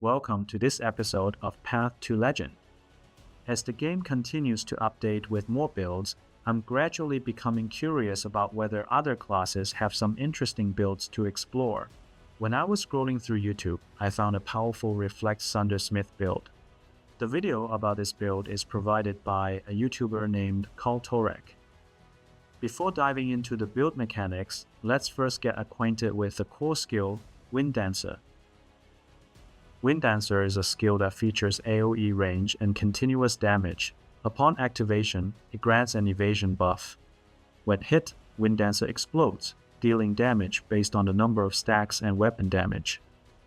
Welcome to this episode of Path to Legend. As the game continues to update with more builds, I'm gradually becoming curious about whether other classes have some interesting builds to explore. When I was scrolling through YouTube, I found a powerful Reflect Sundersmith build. The video about this build is provided by a YouTuber named Kultorek. Before diving into the build mechanics, let's first get acquainted with the core skill, Wind Dancer. Wind Dancer is a skill that features AoE range and continuous damage. Upon activation, it grants an evasion buff. When hit, Wind Dancer explodes, dealing damage based on the number of stacks and weapon damage.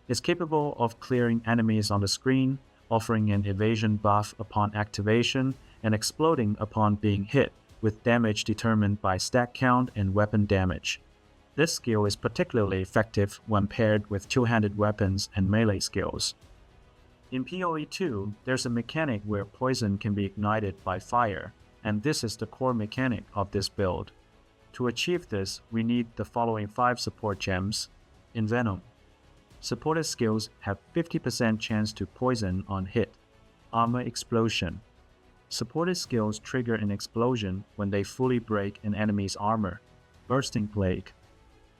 It's capable of clearing enemies on the screen, offering an evasion buff upon activation, and exploding upon being hit, with damage determined by stack count and weapon damage. This skill is particularly effective when paired with two-handed weapons and melee skills. In PoE 2, there's a mechanic where poison can be ignited by fire, and this is the core mechanic of this build. To achieve this, we need the following 5 support gems. Envenom. Supported skills have 50% chance to poison on hit. Armor Explosion. Supported skills trigger an explosion when they fully break an enemy's armor. Bursting Plague.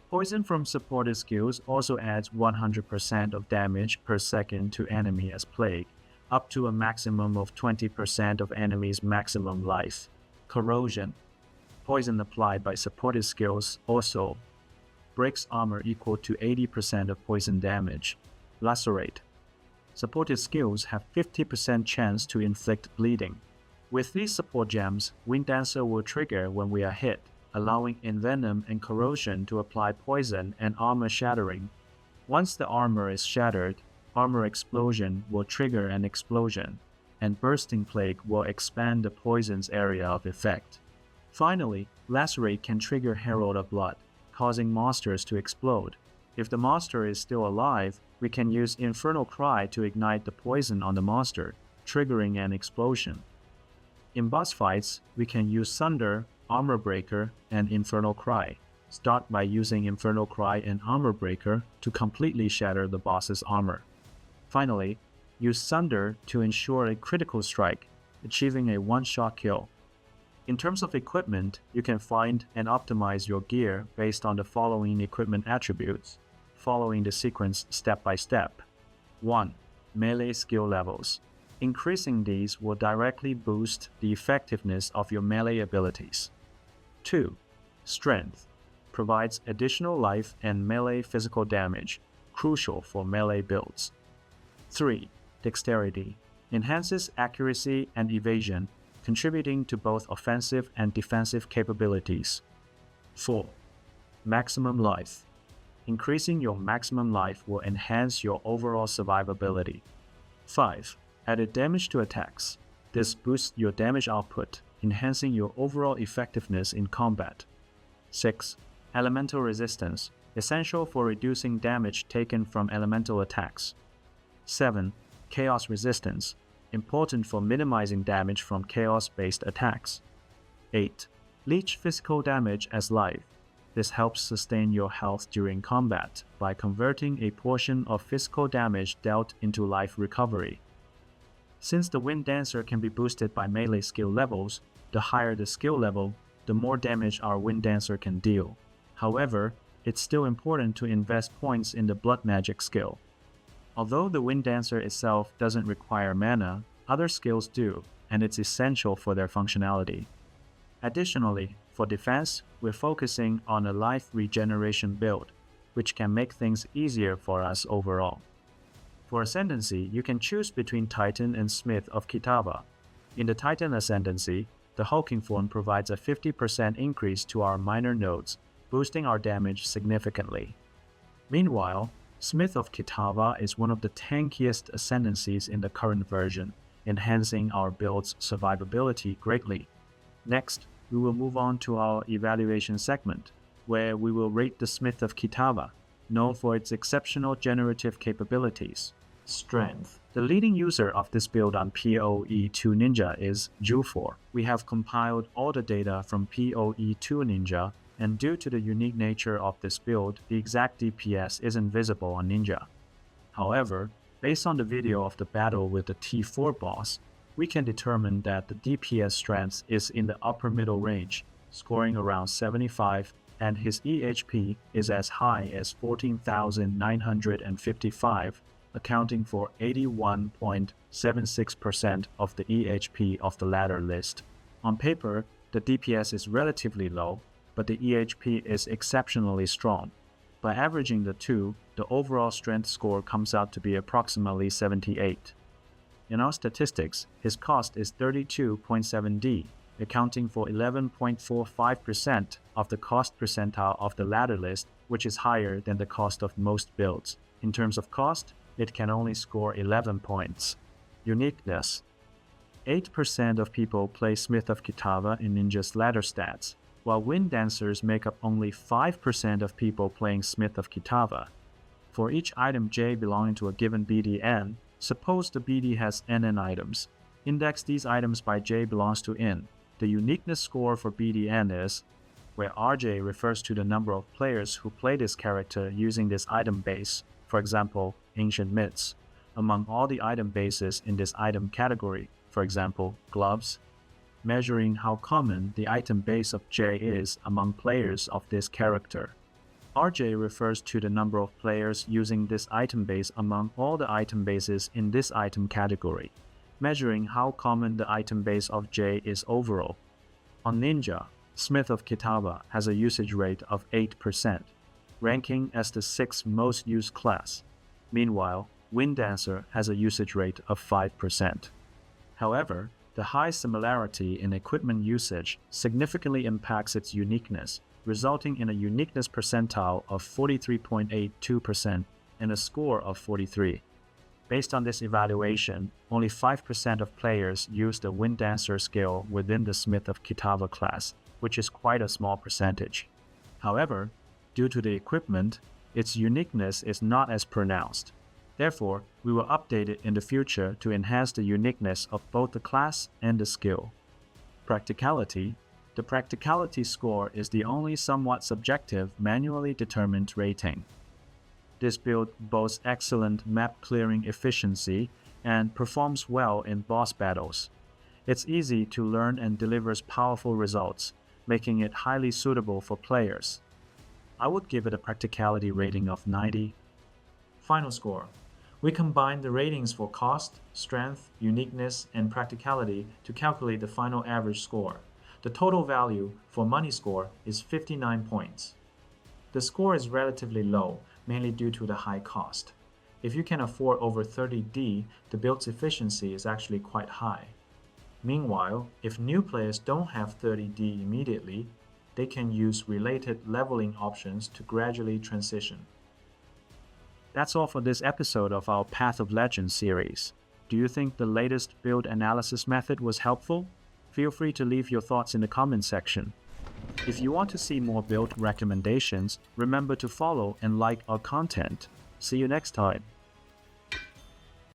Poison from supported skills also adds 100% of damage per second to enemy as plague, up to a maximum of 20% of enemy's maximum life. Corrosion. Poison applied by supported skills also breaks armor equal to 80% of poison damage. Lacerate. Supported skills have 50% chance to inflict bleeding. With these support gems, Wind Dancer will trigger when we are hit, allowing Envenom and Corrosion to apply poison and armor shattering. Once the armor is shattered, Armor Explosion will trigger an explosion, and Bursting Plague will expand the poison's area of effect. Finally, Lacerate can trigger Herald of Blood, causing monsters to explode. If the monster is still alive, we can use Infernal Cry to ignite the poison on the monster, triggering an explosion. In boss fights, we can use Sunder, Armor Breaker, and Infernal Cry. Start by using Infernal Cry and Armor Breaker to completely shatter the boss's armor. Finally, use Sunder to ensure a critical strike, achieving a one-shot kill. In terms of equipment, you can find and optimize your gear based on the following equipment attributes, following the sequence step by step. 1. Melee skill levels. Increasing these will directly boost the effectiveness of your melee abilities. 2. Strength. Provides additional life and melee physical damage, crucial for melee builds. 3. Dexterity. Enhances accuracy and evasion, contributing to both offensive and defensive capabilities. 4. Maximum life. Increasing your maximum life will enhance your overall survivability. 5. Added damage to attacks. This boosts your damage output, enhancing your overall effectiveness in combat. 6. Elemental resistance, essential for reducing damage taken from elemental attacks. 7. Chaos resistance, important for minimizing damage from chaos-based attacks. 8. Leech physical damage as life. This helps sustain your health during combat by converting a portion of physical damage dealt into life recovery. Since the Wind Dancer can be boosted by melee skill levels, the higher the skill level, the more damage our Wind Dancer can deal. However, it's still important to invest points in the Blood Magic skill. Although the Wind Dancer itself doesn't require mana, other skills do, and it's essential for their functionality. Additionally, for defense, we're focusing on a life regeneration build, which can make things easier for us overall. For Ascendancy, you can choose between Titan and Smith of Kitava. In the Titan Ascendancy, the hulking form provides a 50% increase to our minor nodes, boosting our damage significantly. Meanwhile, Smith of Kitava is one of the tankiest ascendancies in the current version, enhancing our build's survivability greatly. Next, we will move on to our evaluation segment, where we will rate the Smith of Kitava, known for its exceptional generative capabilities. Strength. The leading user of this build on PoE 2 Ninja is Jufor. We have compiled all the data from PoE 2 Ninja, and due to the unique nature of this build, the exact DPS isn't visible on Ninja. However, Based on the video of the battle with the T4 boss, we can determine that the DPS strength is in the upper middle range, scoring around 75, and his EHP is as high as 14,955, accounting for 81.76% of the EHP of the ladder list. On paper, the DPS is relatively low, but the EHP is exceptionally strong. By averaging the two, the overall strength score comes out to be approximately 78. In our statistics, his cost is 32.7D, accounting for 11.45% of the cost percentile of the ladder list, which is higher than the cost of most builds. In terms of cost, it can only score 11 points. Uniqueness. 8% of people play Smith of Kitava in Ninja's ladder stats, while Wind Dancers make up only 5% of people playing Smith of Kitava. For each item J belonging to a given BDN, suppose the BD has NN items. Index these items by J belongs to N. The uniqueness score for BDN is, where RJ refers to the number of players who play this character using this item base, for example, Ancient Myths, among all the item bases in this item category, for example, gloves, measuring how common the item base of J is among players of this character. RJ refers to the number of players using this item base among all the item bases in this item category, measuring how common the item base of J is overall. On Ninja, Smith of Kitava has a usage rate of 8%, ranking as the 6th most used class. Meanwhile, Wind Dancer has a usage rate of 5%. However, the high similarity in equipment usage significantly impacts its uniqueness, resulting in a uniqueness percentile of 43.82% and a score of 43. Based on this evaluation, only 5% of players use the Wind Dancer skill within the Smith of Kitava class, which is quite a small percentage. However, due to the equipment, its uniqueness is not as pronounced. Therefore, we will update it in the future to enhance the uniqueness of both the class and the skill. Practicality. The practicality score is the only somewhat subjective, manually determined rating. This build boasts excellent map clearing efficiency and performs well in boss battles. It's easy to learn and delivers powerful results, making it highly suitable for players. I would give it a practicality rating of 90. Final score. We combine the ratings for cost, strength, uniqueness, and practicality to calculate the final average score. The total value for money score is 59 points. The score is relatively low, mainly due to the high cost. If you can afford over 30D, the build's efficiency is actually quite high. Meanwhile, if new players don't have 30D immediately, they can use related leveling options to gradually transition. That's all for this episode of our Path of Legends series. Do you think the latest build analysis method was helpful? Feel free to leave your thoughts in the comment section. If you want to see more build recommendations, remember to follow and like our content. See you next time.